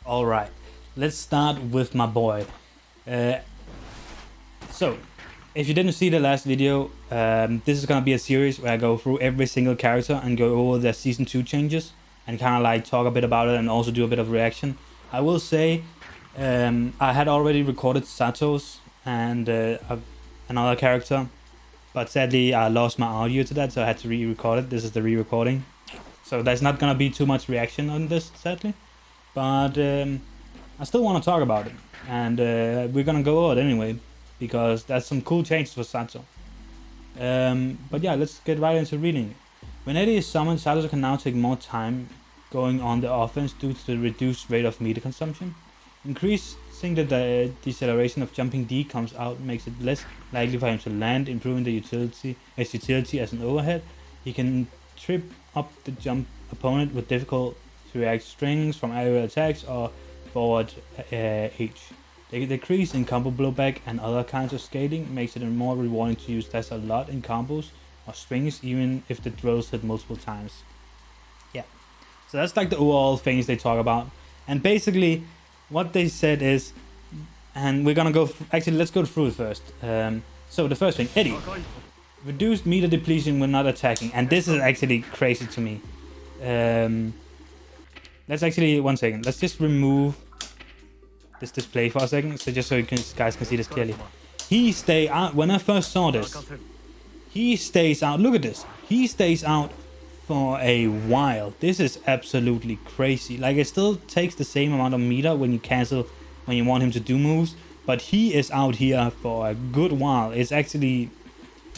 All right, let's start with my boy. Uh, so, if you didn't see the last video, this is gonna be a series where I go through every single character and go over their season 2 changes and kind of like talk a bit about it and also do a bit of reaction. I will say, I had already recorded Zato's and another character, but sadly I lost my audio to that, so I had to re-record it. This is the re-recording, so there's not gonna be too much reaction on this, sadly. But I still want to talk about it, and we're gonna go over it anyway, because there's some cool changes for Zato. But yeah, let's get right into reading it. When Eddie is summoned, Zato can now take more time going on the offense due to the reduced rate of meter consumption. Increasing the deceleration of jumping D comes out makes it less likely for him to land, improving his utility as an overhead. He can trip up the jump opponent with difficult to react strings from aerial attacks or forward H. The decrease in combo blowback and other kinds of scaling makes it more rewarding to use this a lot in combos or strings, even if the drills hit multiple times. Yeah, so that's like the overall things they talk about. And basically what they said is, and we're gonna go, actually let's go through it first. So the first thing, Eddie. Reduced meter depletion when not attacking, and this is actually crazy to me. Let's actually, 1 second, let's just remove this display for a second, so just so you guys can see this clearly. He stay out, when I first saw this, he stays out, look at this, he stays out for a while. This is absolutely crazy. Like, it still takes the same amount of meter when you cancel, when you want him to do moves, but he is out here for a good while. It's actually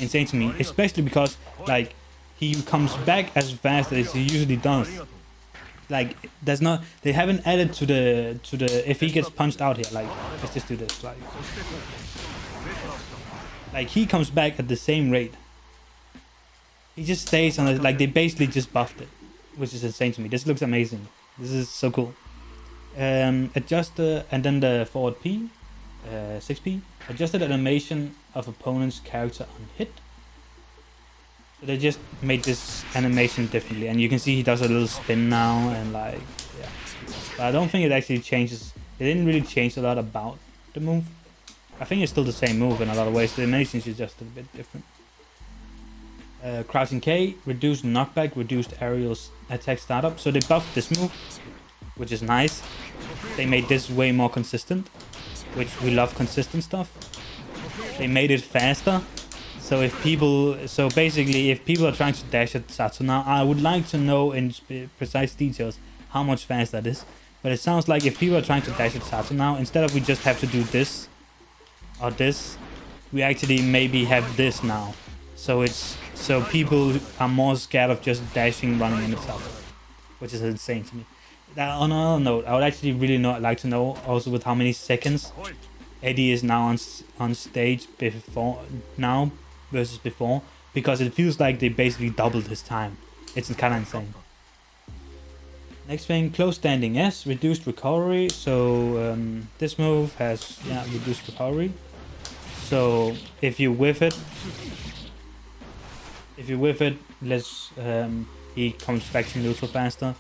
insane to me, especially because, like, he comes back as fast as he usually does. Like, there's not, they haven't added to the if he gets punched out here. Like, let's just do this. Like he comes back at the same rate. He just stays on it. Like, they basically just buffed it, which is insane to me. This looks amazing. This is so cool. Adjust the, and then the forward P, 6P. Adjusted animation of opponent's character on hit. So they just made this animation differently, and you can see he does a little spin now, and like, yeah. But I don't think it actually changes. It didn't really change a lot about the move. I think it's still the same move in a lot of ways. The animation is just a bit different. Crouching K, reduced knockback, reduced aerial attack startup. So they buffed this move, which is nice. They made this way more consistent, which we love consistent stuff. They made it faster. So if people, basically if people are trying to dash at Zato now, I would like to know in precise details how much faster that is. But it sounds like if people are trying to dash at Zato now, instead of we just have to do this or this, we actually maybe have this now. So people are more scared of just dashing, running into Zato, which is insane to me. On another note, I would actually really like to know also with how many seconds Eddie is now on stage before now versus before, because it feels like they basically doubled his time. It's kind of insane. Next thing, close standing S, reduced recovery. So this move has reduced recovery. So if you whiff it, he comes back to neutral faster.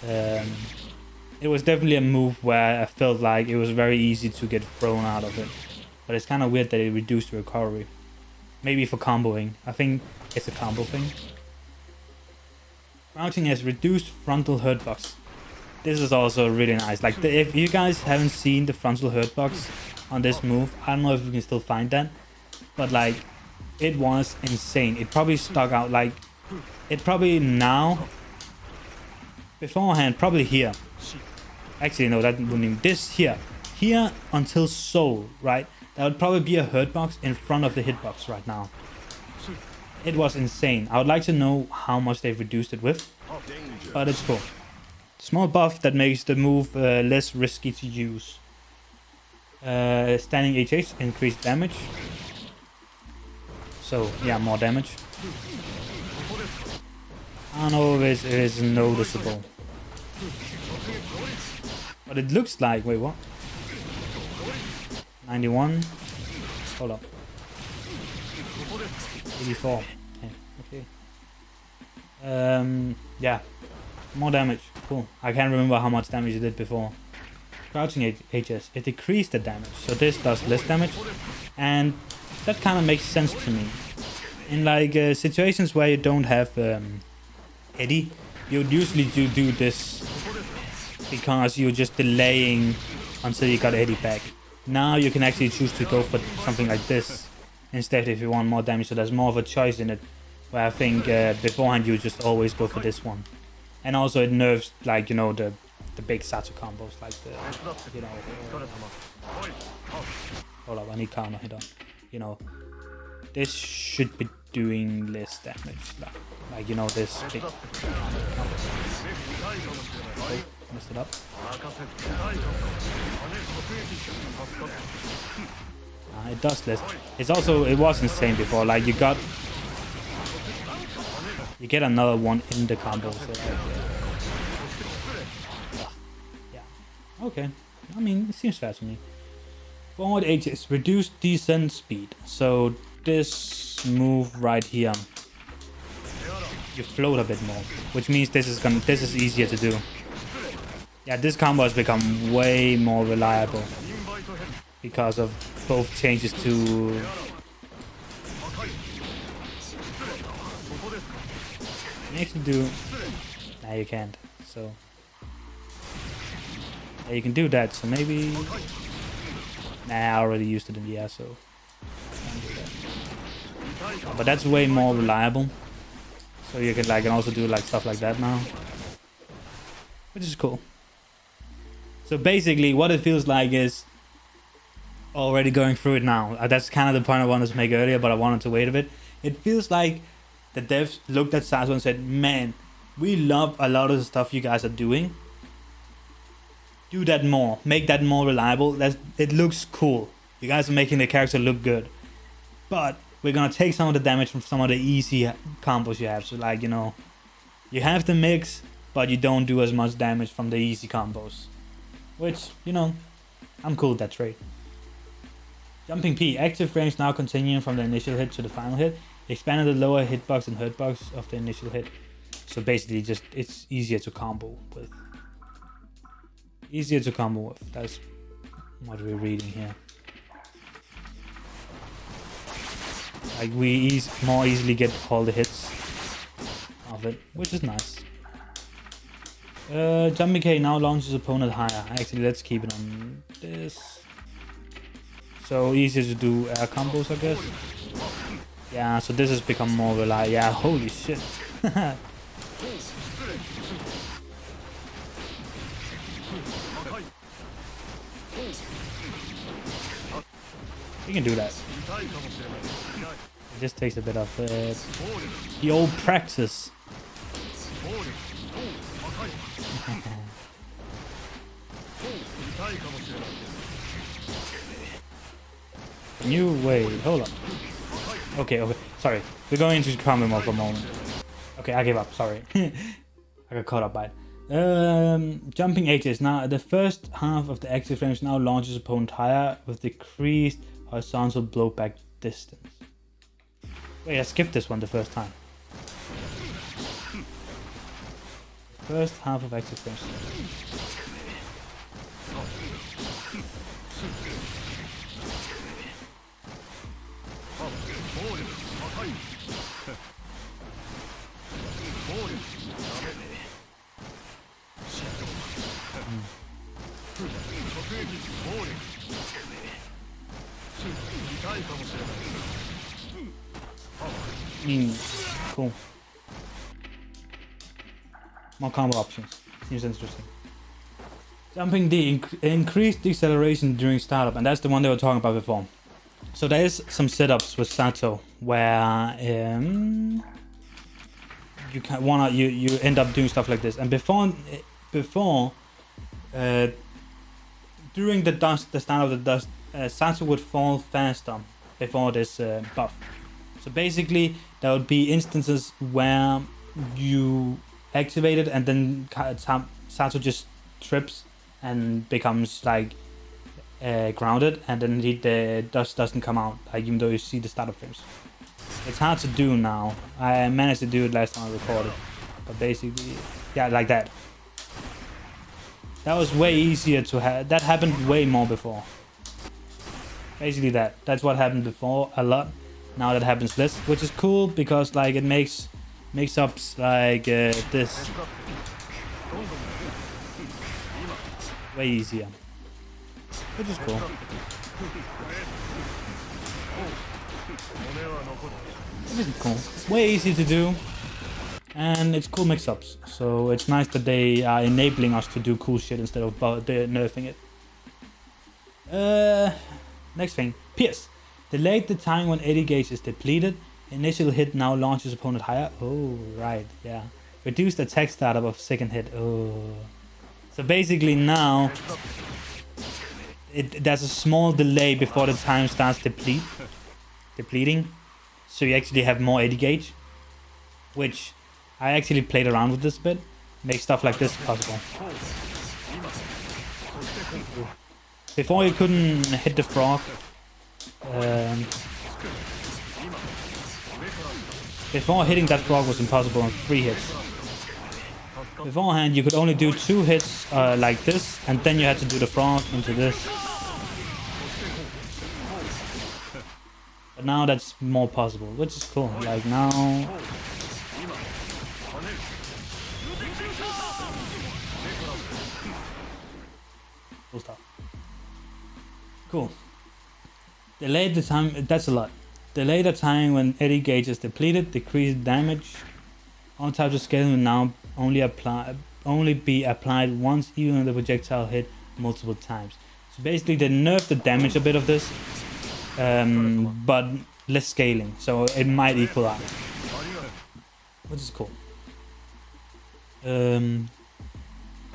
It was definitely a move where I felt like it was very easy to get thrown out of it. But it's kind of weird that it reduced the recovery. Maybe for comboing. I think it's a combo thing. Crouching has reduced frontal hurt box. This is also really nice. Like, if you guys haven't seen the frontal hurt box on this move, I don't know if you can still find that. But like, it was insane. It probably stuck out, like, it probably now, beforehand, probably here. Actually, no, that wouldn't even, this here until soul, right? That would probably be a hurt box in front of the hitbox right now. It was insane. I would like to know how much they've reduced it with, but it's cool. Small buff that makes the move less risky to use. Standing HH, increased damage. So yeah, more damage. I don't know if it is noticeable, but it looks like, wait, what? 91. Hold up. 84. Okay. Yeah. More damage. Cool. I can't remember how much damage it did before. crouching HS, it decreased the damage. So this does less damage, and that kind of makes sense to me. In like situations where you don't have Eddie, you would usually do this because you're just delaying until you got Eddie back. Now you can actually choose to go for something like this instead if you want more damage, so there's more of a choice in it. Where I think beforehand you just always go for this one. And also it nerfs, like, you know, the big Zato combos, like the, you know, hold up, I need counter hit on. You know, this should be doing less damage, like you know, this big combo. Oh, messed it up. It does less. It's also, it was insane before, like you get another one in the combo, so like, yeah. Okay, I mean, it seems fair to me. Forward H is reduced descent speed. So this move right here, you float a bit more, which means this is easier to do. Yeah, this combo has become way more reliable because of both changes to. You actually do. Nah, you can't. So yeah, you can do that. So maybe. Nah, I already used it in the air, so. But that's way more reliable. So you can like, and also do like stuff like that now, which is cool. So basically, what it feels like is already going through it now. That's kind of the point I wanted to make earlier, but I wanted to wait a bit. It feels like the devs looked at Zato and said, "Man, we love a lot of the stuff you guys are doing. Do that more. Make that more reliable. It looks cool. You guys are making the character look good, but we're gonna take some of the damage from some of the easy combos you have. So like, you know, you have the mix, but you don't do as much damage from the easy combos." Which, you know, I'm cool with that trade. Jumping P. Active frames now continuing from the initial hit to the final hit. Expanded the lower hitbox and hurtbox of the initial hit. So basically just, it's easier to combo with. Easier to combo with. That's what we're reading here. Like we more easily get all the hits of it, which is nice. Jumping K now launches opponent higher. Actually, let's keep it on this. So easier to do air combos, I guess. Yeah, so this has become more reliable. Yeah, holy shit. You can do that. It just takes a bit of the old practice. Can you wait? Hold up. Okay, sorry. We're going into combo mode for a moment. Okay, I gave up. Sorry. I got caught up by it. Jumping H is now the first half of the active frames now launches opponent higher with decreased horizontal blowback distance. Wait, I skipped this one the first time. First half of active frames. Cool. More combo options. Seems interesting. Jumping D, increased deceleration during startup, and that's the one they were talking about before. So there is some setups with Zato where you end up doing stuff like this, and before during the start of the dust, Zato would fall faster before this buff. So basically, there would be instances where you activate it and then Zato just trips and becomes like grounded, and then the dust doesn't come out, like even though you see the startup frames. It's hard to do now. I managed to do it last time I recorded, but basically, yeah, like that. That was way easier to have. That happened way more before. Basically that's what happened before a lot. Now that happens less, which is cool because like it makes ups like this way easier, which is cool. Which is cool. Way easy to do, and it's cool mix-ups. So it's nice that they are enabling us to do cool shit instead of nerfing it. Next thing, Pierce. Delayed the time when 80 gauge is depleted. Initial hit now launches opponent higher. Oh, right, yeah. Reduced attack startup of second hit. Oh. So basically now, there's a small delay before the time starts depleting. So you actually have more 80 gauge. Which, I actually played around with this a bit. Make stuff like this possible. Before you couldn't hit the frog. Before hitting that frog was impossible on 3 hits. Beforehand you could only do 2 hits like this, and then you had to do the frog into this. But now that's more possible, which is cool. Like now... Cool stuff. Cool. Delay the time, that's a lot. Delay the time when 80 gauge is depleted, decrease damage. All types of skills will now only be applied once, even when the projectile hit multiple times. So basically they nerfed the damage a bit of this, but less scaling, so it might equal out, which is cool.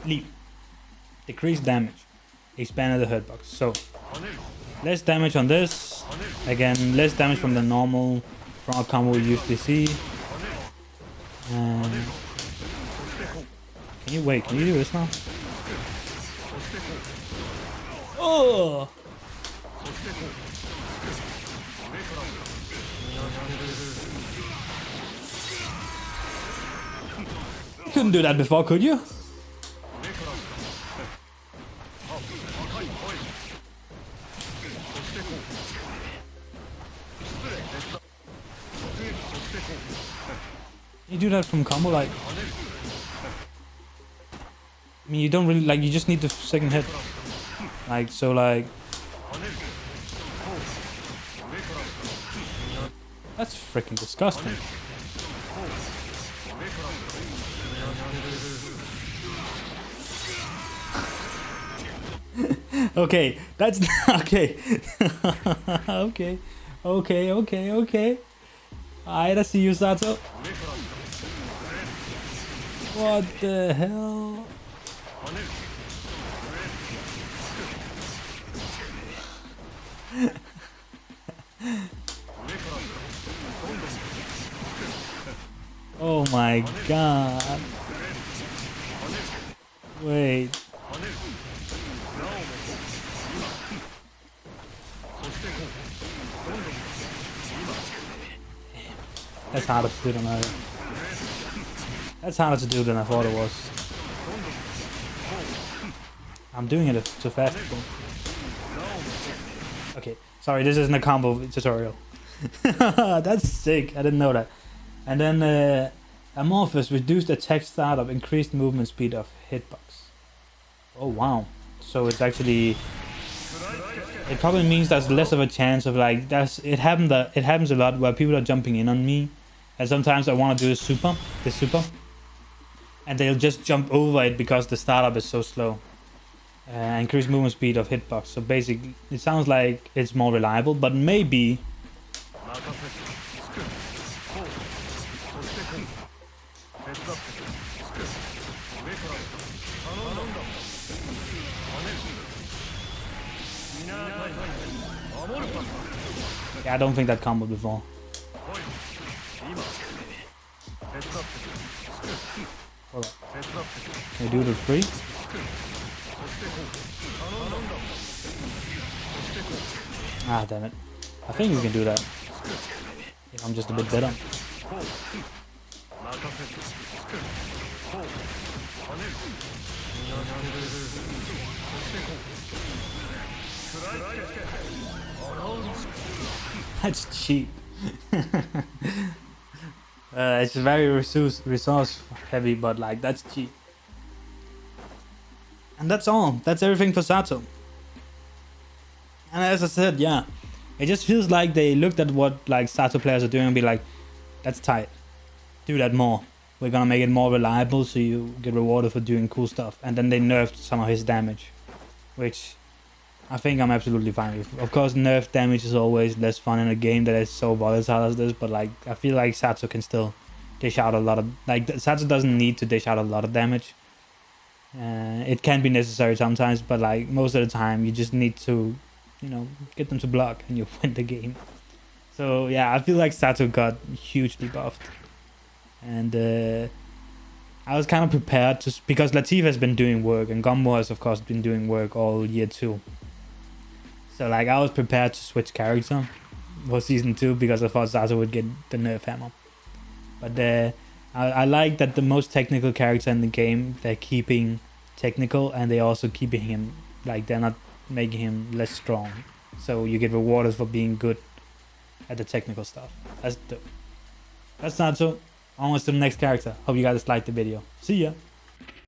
Leap. Decrease damage. Expanded the hurt box. So less damage on this. Again, less damage from the normal frog combo we usually see. Can you wait? Can you do this now? Oh! You couldn't do that before, could you? You do that from combo, like... I mean, you don't really, like, you just need the second hit. Like, so, like... That's freaking disgusting. Okay, that's... Okay. Okay. Alright, I see you, Zato. What the hell? Oh my god. Wait. That's harder to do than I... That's harder to do than I thought it was. I'm doing it too fast. Okay, sorry, this isn't a combo tutorial. That's sick, I didn't know that. And then Amorphous, reduced attack startup, increased movement speed of hitbox. Oh wow. So it's actually... It probably means there's less of a chance of like... It happens a lot where people are jumping in on me. And sometimes I want to do this super. And they'll just jump over it because the startup is so slow. Increased movement speed of hitbox. So basically, it sounds like it's more reliable, but maybe... Yeah, I don't think that combo before. Hold up. Can I do it for free? Ah, damn it. I think we can do that. If I'm just a bit better. That's cheap. It's very resource heavy, but like that's cheap. And that's all. That's everything for Zato. And as I said, yeah, it just feels like they looked at what like Zato players are doing and be like, that's tight. Do that more. We're gonna make it more reliable so you get rewarded for doing cool stuff. And then they nerfed some of his damage, which I think I'm absolutely fine with. Of course, nerf damage is always less fun in a game that is so volatile as this, but like I feel like Zato can still dish out a lot of like Zato doesn't need to dish out a lot of damage. It can be necessary sometimes, but like most of the time you just need to, you know, get them to block and you win the game. So yeah, I feel like Zato got hugely buffed, and I was kind of prepared to, because Latif has been doing work and Gumbo has of course been doing work all year too. So like I was prepared to switch character for season 2 because I thought Zato would get the nerf hammer. But I like that the most technical character in the game, they're keeping technical and they also keeping him, like they're not making him less strong. So you get rewarded for being good at the technical stuff. That's dope. That's Zato. Almost to the next character. Hope you guys liked the video. See ya.